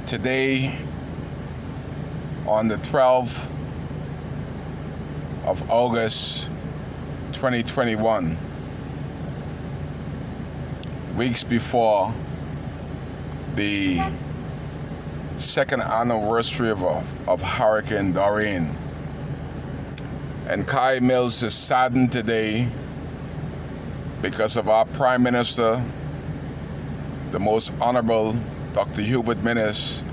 Today, on the 12th of August 2021, weeks before the second anniversary of Hurricane Dorian. And Kai Mills is saddened today because of our Prime Minister, the Most Honorable Dr. Hubert Minnis,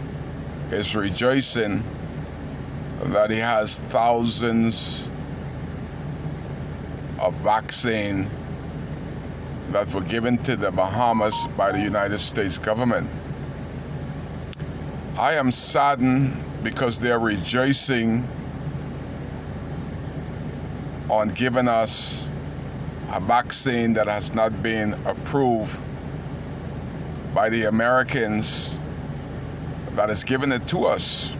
is rejoicing that he has thousands of vaccine that were given to the Bahamas by the United States government. I am saddened because they're rejoicing on giving us a vaccine that has not been approved by the Americans that has given it to us.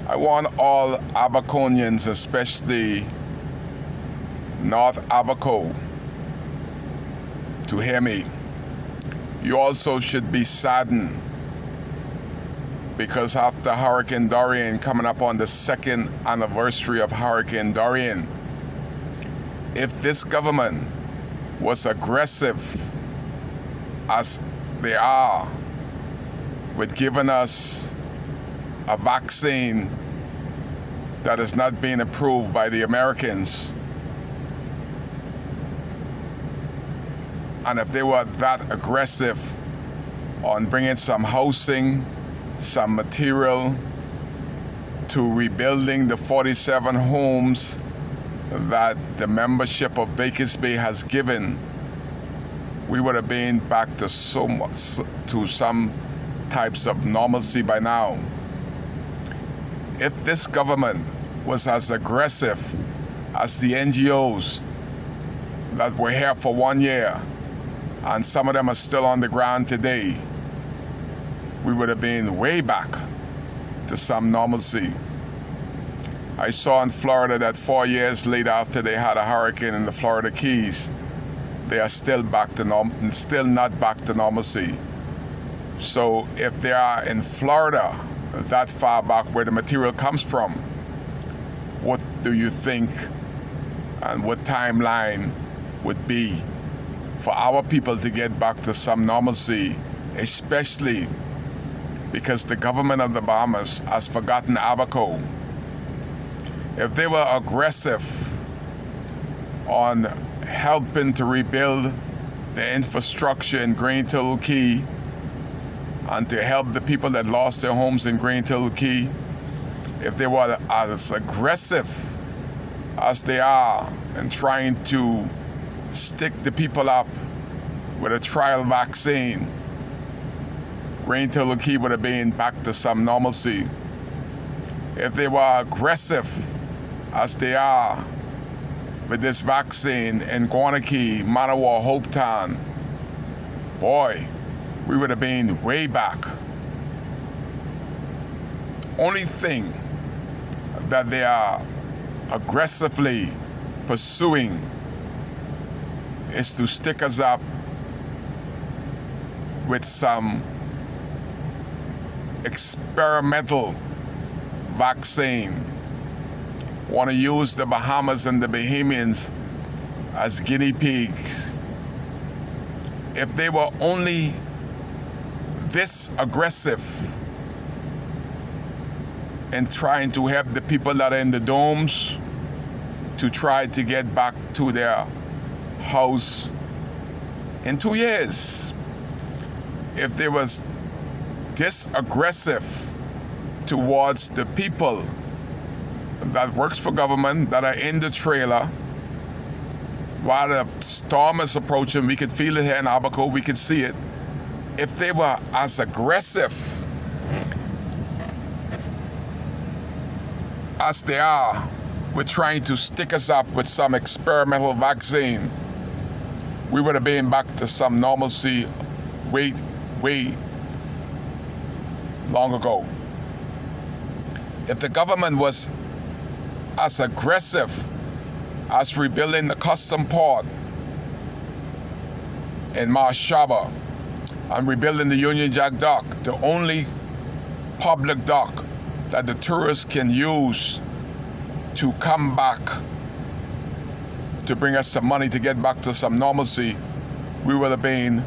I want all Abaconians, especially North Abaco, to hear me. You also should be saddened because after Hurricane Dorian, coming up on the second anniversary of Hurricane Dorian, if this government was aggressive as they are with giving us a vaccine that is not being approved by the Americans, and if they were that aggressive on bringing some housing, some material to rebuilding the 47 homes that the membership of Baker's Bay has given, we would have been back to some types of normalcy by now. If this government was as aggressive as the NGOs that were here for 1 year, and some of them are still on the ground today, we would have been way back to some normalcy. I saw in Florida that 4 years later, after they had a hurricane in the Florida Keys, they are still still not back to normalcy. So if they are in Florida that far back where the material comes from, what do you think and what timeline would be for our people to get back to some normalcy, especially because the government of the Bahamas has forgotten Abaco? If they were aggressive on helping to rebuild the infrastructure in Green Turtle Key and to help the people that lost their homes in Green Turtle Key, if they were as aggressive as they are in trying to stick the people up with a trial vaccine, Green Turtle Key would have been back to some normalcy. If they were aggressive as they are with this vaccine in Guanakee, Manawa, Hopetown, boy, we would have been way back. Only thing that they are aggressively pursuing is to stick us up with some experimental vaccine. Want to use the Bahamas and the Bahamians as guinea pigs. If they were only this aggressive in trying to help the people that are in the domes to try to get back to their house in 2 years, if they was this aggressive towards the people that works for government that are in the trailer while the storm is approaching, we could feel it here in Abaco, we could see it. If they were as aggressive as they are with trying to stick us up with some experimental vaccine, we would have been back to some normalcy way long ago. If the government was as aggressive as rebuilding the custom port in Marshaba, and rebuilding the Union Jack dock, the only public dock that the tourists can use to come back, to bring us some money to get back to some normalcy, we would have been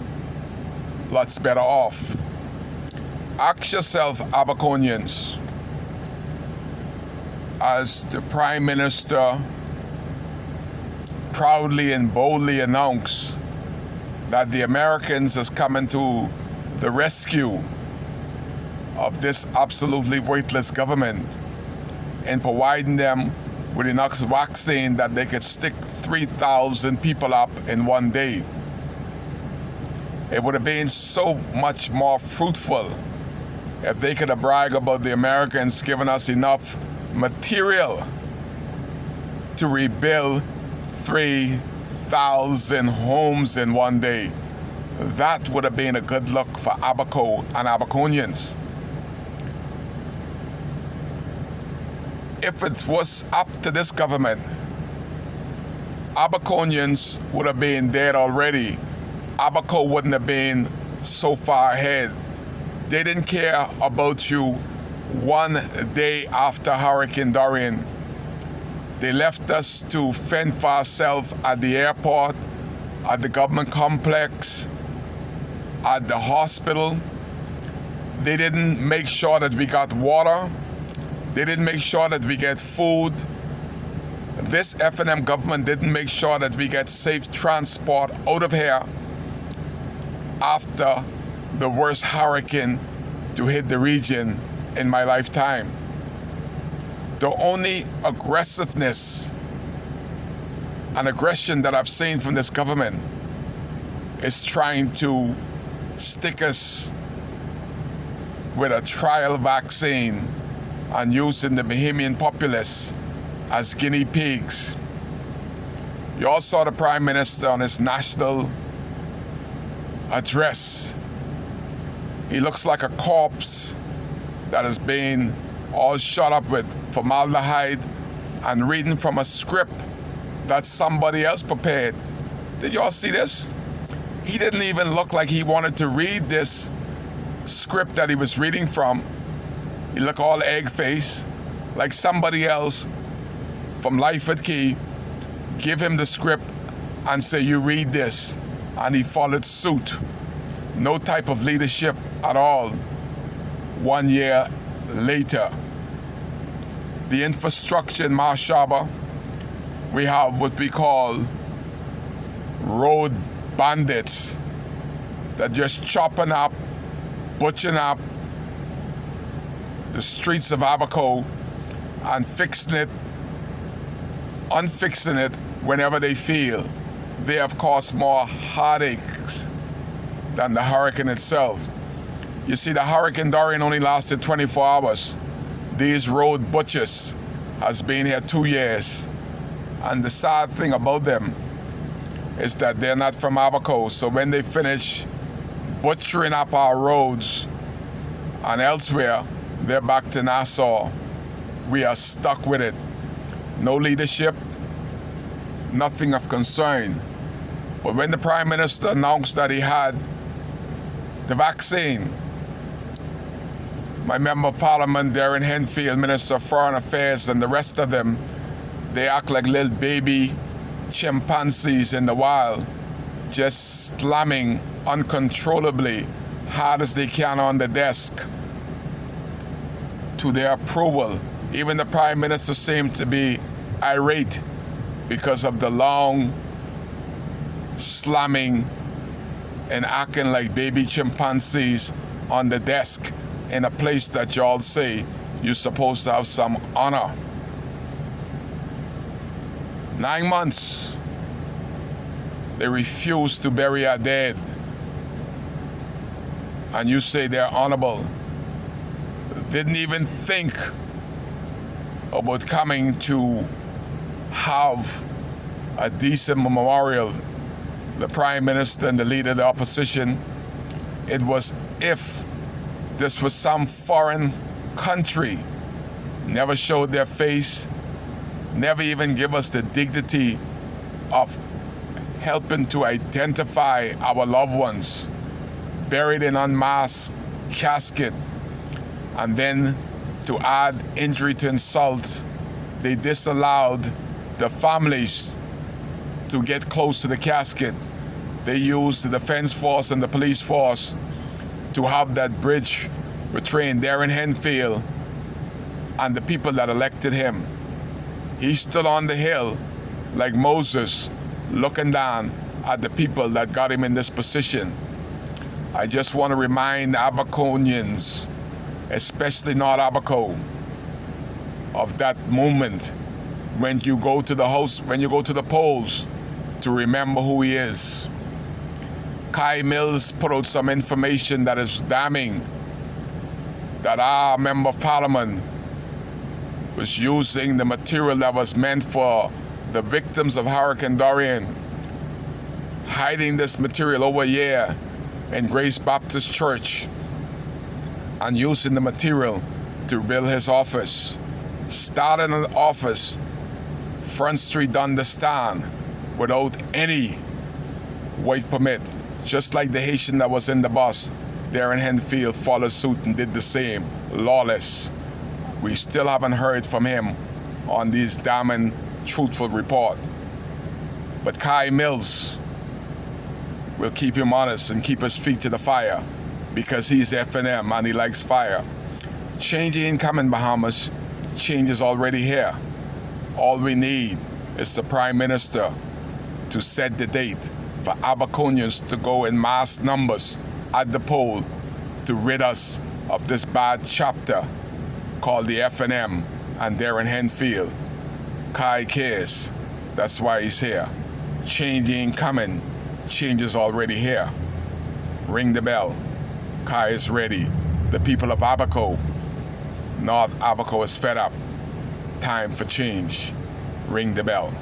lots better off. Ask yourself, Abaconians, as the Prime Minister proudly and boldly announced that the Americans is coming to the rescue of this absolutely weightless government and providing them with enough vaccine that they could stick 3,000 people up in one day. It would have been so much more fruitful if they could have bragged about the Americans giving us enough material to rebuild 3,000 homes in one day. That would have been a good look for Abaco and Abaconians. If it was up to this government, Abaconians would have been dead already. Abaco wouldn't have been so far ahead. They didn't care about you one day after Hurricane Dorian. They left us to fend for ourselves at the airport, at the government complex, at the hospital. They didn't make sure that we got water. They didn't make sure that we get food. This F&M government didn't make sure that we get safe transport out of here after the worst hurricane to hit the region in my lifetime. The only aggressiveness and aggression that I've seen from this government is trying to stick us with a trial vaccine and using the Bahamian populace as guinea pigs. You all saw the Prime Minister on his national address. He looks like a corpse that has been all shot up with formaldehyde and reading from a script that somebody else prepared. Did y'all see this? He didn't even look like he wanted to read this script that he was reading from. He looked all egg-faced, like somebody else from Life at Key give him the script and say, you read this, and he followed suit. No type of leadership at all. 1 year later, the infrastructure in Marsh Harbor, we have what we call road bandits that just chopping up, butchering up the streets of Abaco and fixing it, unfixing it whenever they feel. They have caused more heartaches than the hurricane itself. You see, the Hurricane Dorian only lasted 24 hours. These road butchers has been here 2 years. And the sad thing about them is that they're not from Abaco. So when they finish butchering up our roads and elsewhere, they're back to Nassau. We are stuck with it. No leadership, nothing of concern. But when the Prime Minister announced that he had the vaccine, my Member of Parliament, Darren Henfield, Minister of Foreign Affairs, and the rest of them, they act like little baby chimpanzees in the wild, just slamming uncontrollably hard as they can on the desk to their approval. Even the Prime Minister seemed to be irate because of the long slamming and acting like baby chimpanzees on the desk in a place that y'all say you're supposed to have some honor. 9 months, they refuse to bury our dead. And you say they're honorable. Didn't even think about coming to have a decent memorial. The Prime Minister and the leader of the opposition, it was if this was some foreign country, never showed their face, never even give us the dignity of helping to identify our loved ones. buried in unmasked casket. And then, to add injury to insult, they disallowed the families to get close to the casket. They used the defense force and the police force to have that bridge between Darren Henfield and the people that elected him. He stood on the hill like Moses, looking down at the people that got him in this position. I just want to remind Abaconians, especially North Abaco, of that moment when you go to the polls, to remember who he is. Kai Mills put out some information that is damning, that our Member of Parliament was using the material that was meant for the victims of Hurricane Dorian, hiding this material over a year in Grace Baptist Church, and using the material to build his office. Starting an office, Front Street understand, without any work permit. Just like the Haitian that was in the bus, Darren Henfield followed suit and did the same, lawless. We still haven't heard from him on this damning truthful report. But Kai Mills will keep him honest and keep his feet to the fire, because he's FNM and he likes fire. Change ain't coming, Bahamas. Change is already here. All we need is the Prime Minister to set the date for Abaconians to go in mass numbers at the poll to rid us of this bad chapter called the FNM and Darren Henfield. Kai cares. That's why he's here. Change ain't coming. Change is already here. Ring the bell. Kai is ready. The people of Abaco, North Abaco, is fed up. Time for change. Ring the bell.